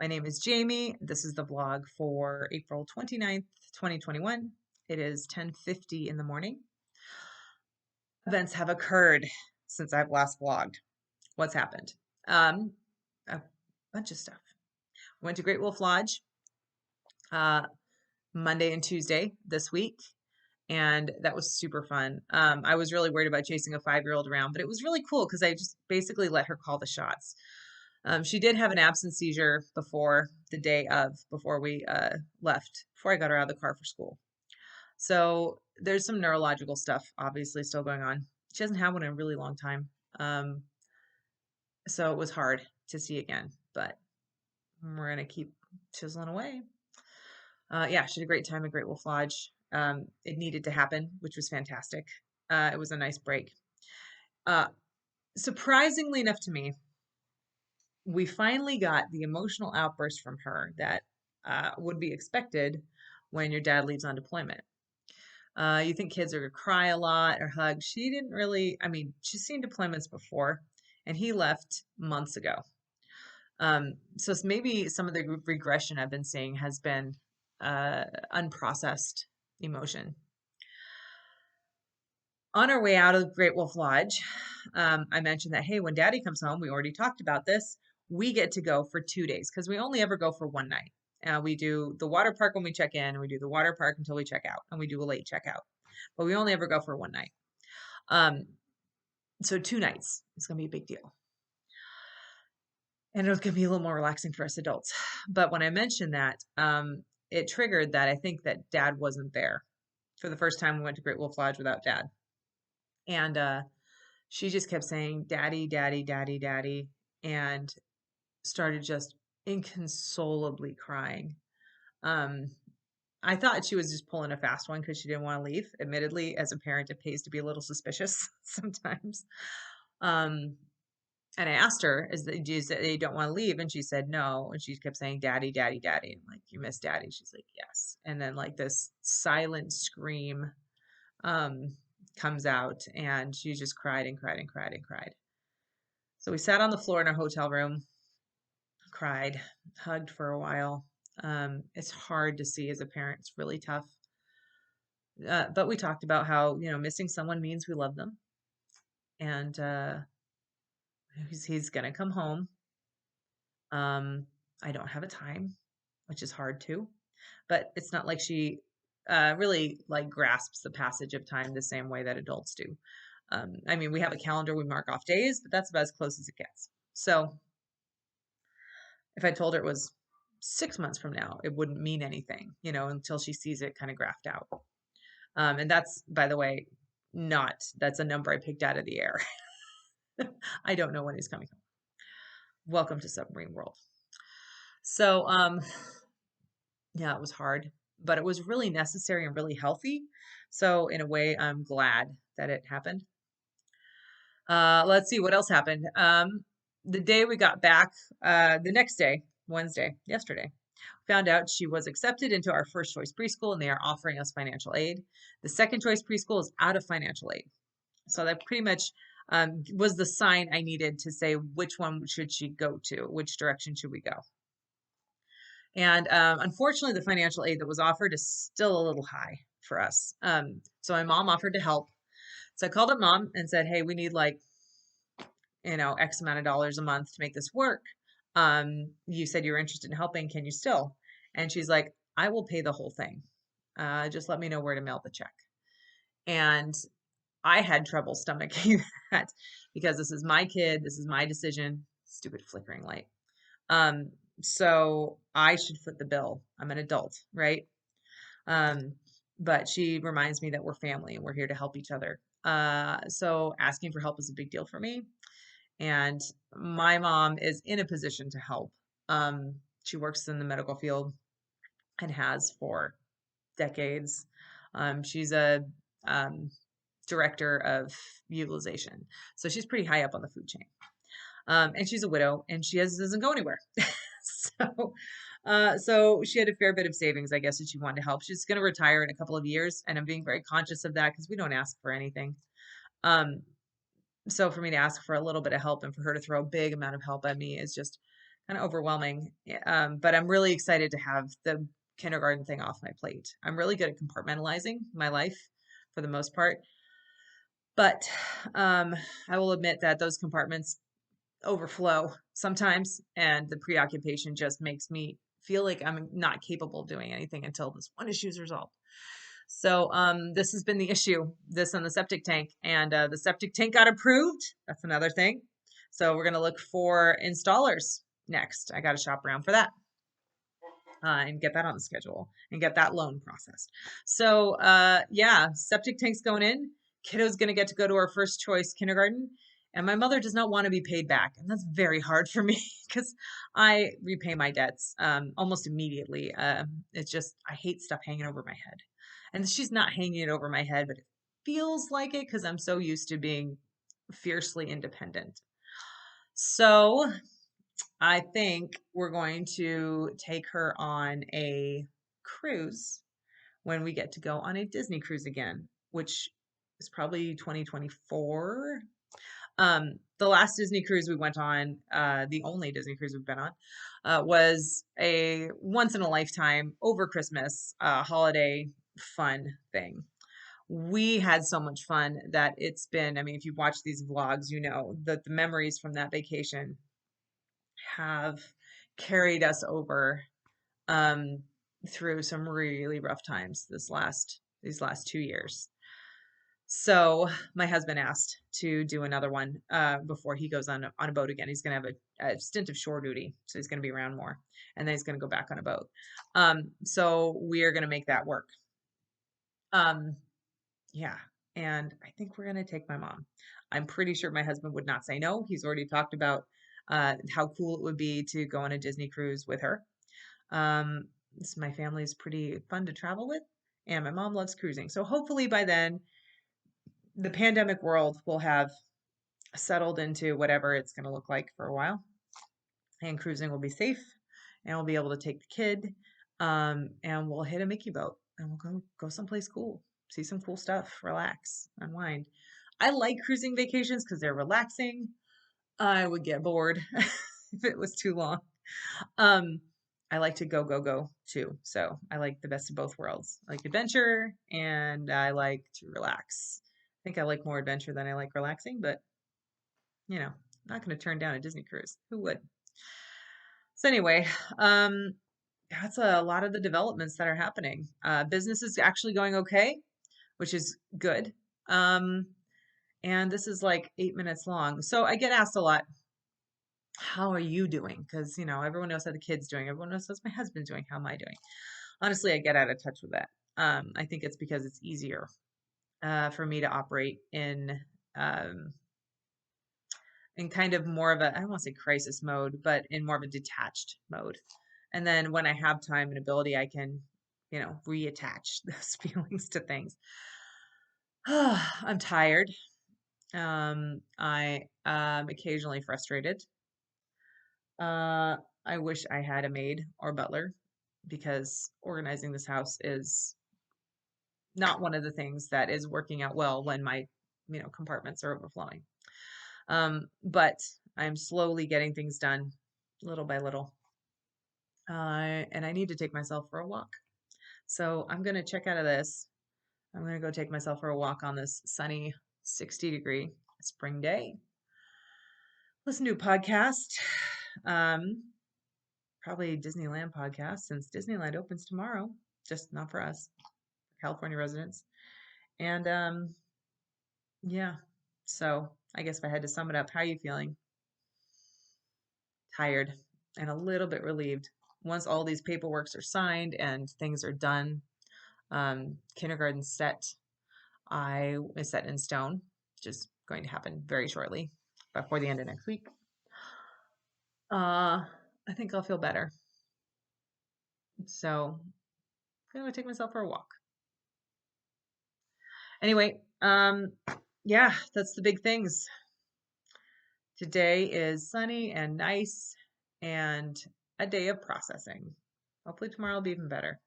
My name is Jamie. This is the vlog for April 29th, 2021. It is 10:50 in the morning. Events have occurred since I've last vlogged. What's happened? A bunch of stuff. Went to Great Wolf Lodge uh, Monday and Tuesday this week, and that was super fun. I was really worried about chasing a 5-year-old around, but it was really cool because I just basically let her call the shots. She did have an absence seizure before the day of, before we left, before I got her out of the car for school. So there's some neurological stuff obviously still going on. She hasn't had one in a really long time. Um, so it was hard to see again, but we're going to keep chiseling away. Yeah, she had a great time at Great Wolf Lodge. It needed to happen, which was fantastic. It was a nice break. Uh, Surprisingly enough to me, we finally got the emotional outburst from her that would be expected when your dad leaves on deployment. You think kids are going to cry a lot or hug. She didn't really, I mean, she's seen deployments before, and he left months ago. So maybe some of the regression I've been seeing has been unprocessed emotion. On our way out of Great Wolf Lodge, I mentioned that, hey, when daddy comes home, we already talked about this, we get to go for 2 days because we only ever go for one night. We do the water park when we check in, and we do the water park until we check out, and we do a late checkout. But we only ever go for one night. So 2 nights is going to be a big deal. And it's going to be a little more relaxing for us adults. But when I mentioned that, it triggered that I think that dad wasn't there. For the first time, we went to Great Wolf Lodge without dad. And she just kept saying, "Daddy, daddy, daddy, daddy," and started just inconsolably crying. I thought she was just pulling a fast one because she didn't want to leave. Admittedly, as a parent, it pays to be a little suspicious sometimes. Um, and I asked her, "Is that you don't want to leave?" And she said no. And she kept saying, "Daddy, daddy, daddy." I'm like, "You miss daddy?" She's like, "Yes." And then like this silent scream um, comes out, and she just cried and cried and cried and cried. So we sat on the floor in our hotel room, cried, hugged for a while. It's hard to see as a parent. It's really tough. But we talked about how, missing someone means we love them. And he's going to come home. I don't have a time, which is hard too. But it's not like she really like grasps the passage of time the same way that adults do. I mean, we have a calendar, we mark off days, but that's about as close as it gets. So if I told her it was 6 months from now, it wouldn't mean anything, until she sees it kind of graphed out. And that's, by the way, that's a number I picked out of the air. I don't know when he's coming home. Welcome to Submarine World. So, yeah, it was hard, but it was really necessary and really healthy. So in a way, I'm glad that it happened. Let's see what else happened. The day we got back, the next day, Wednesday, yesterday, found out she was accepted into our first choice preschool, and they are offering us financial aid. The second choice preschool is out of financial aid. So that pretty much was the sign I needed to say which one should she go to, which direction should we go. And unfortunately, the financial aid that was offered is still a little high for us. So my mom offered to help. So I called up mom and said, "Hey, we need like, X amount of dollars a month to make this work. You said you were interested in helping. Can you still?" And she's like, "I will pay the whole thing. Just let me know where to mail the check." And I had trouble stomaching that because this is my kid. This is my decision. Stupid flickering light. So I should foot the bill. I'm an adult, right? But she reminds me that we're family and we're here to help each other. So asking for help is a big deal for me. And my mom is in a position to help. She works in the medical field and has for decades. She's a director of utilization. So she's pretty high up on the food chain. And she's a widow, and she doesn't go anywhere. So she had a fair bit of savings, I guess, that she wanted to help. She's going to retire in a couple of years, and I'm being very conscious of that because we don't ask for anything. So for me to ask for a little bit of help and for her to throw a big amount of help at me is just kind of overwhelming. But I'm really excited to have the kindergarten thing off my plate. I'm really good at compartmentalizing my life for the most part. But I will admit that those compartments overflow sometimes, and the preoccupation just makes me feel like I'm not capable of doing anything until this one issue is resolved. So this has been the issue, this on the septic tank, and the septic tank got approved. That's another thing. So we're going to look for installers next. I got to shop around for that. And get that on the schedule and get that loan processed. So yeah, septic tank's going in. Kiddo's going to get to go to our first choice kindergarten. And my mother does not want to be paid back. And that's very hard for me because I repay my debts almost immediately. It's just, I hate stuff hanging over my head. And she's not hanging it over my head, but it feels like it because I'm so used to being fiercely independent. So I think we're going to take her on a cruise when we get to go on a Disney cruise again, which is probably 2024. The last Disney cruise we went on, the only Disney cruise we've been on, was a once in a lifetime over Christmas holiday fun thing. We had so much fun that it's been, I mean, if you watch these vlogs, you know that the memories from that vacation have carried us over um, through some really rough times these last 2 years. So my husband asked to do another one before he goes on a boat again. He's going to have a stint of shore duty, so he's going to be around more, and then he's going to go back on a boat. So we are going to make that work. Yeah, and I think we're going to take my mom. I'm pretty sure my husband would not say no. He's already talked about how cool it would be to go on a Disney cruise with her. My family is pretty fun to travel with, and my mom loves cruising. So hopefully by then, the pandemic world will have settled into whatever it's going to look like for a while, and cruising will be safe, and we'll be able to take the kid, and we'll hit a Mickey boat, and we'll go someplace cool, see some cool stuff, relax, unwind. I like cruising vacations because they're relaxing. I would get bored if it was too long. Um, I like to go too. So I like the best of both worlds. I like adventure and I like to relax. I think I like more adventure than I like relaxing, but you know, I'm not going to turn down a Disney cruise. Who would? So anyway, that's a lot of the developments that are happening. Business is actually going okay, which is good. And this is like 8 minutes long. So I get asked a lot, how are you doing? Because, you know, everyone knows how the kid's doing. Everyone knows how my husband's doing. How am I doing? Honestly, I get out of touch with that. I think it's because it's easier for me to operate in kind of more of a, I don't want to say crisis mode, but in more of a detached mode. And then when I have time and ability, I can, you know, reattach those feelings to things. I'm tired. I am occasionally frustrated. I wish I had a maid or butler because organizing this house is not one of the things that is working out well when my, you know, compartments are overflowing. But I'm slowly getting things done little by little. And I need to take myself for a walk. So I'm going to check out of this. I'm going to go take myself for a walk on this sunny 60-degree spring day. Listen to a podcast. Probably a Disneyland podcast since Disneyland opens tomorrow, just not for us, California residents. And yeah, so I guess if I had to sum it up, how are you feeling? Tired and a little bit relieved. Once all these paperworks are signed and things are done, kindergarten set, I is set in stone, which is going to happen very shortly, before the end of next week. I think I'll feel better. So I'm gonna take myself for a walk. Anyway, yeah, that's the big things. Today is sunny and nice and a day of processing. Hopefully tomorrow will be even better.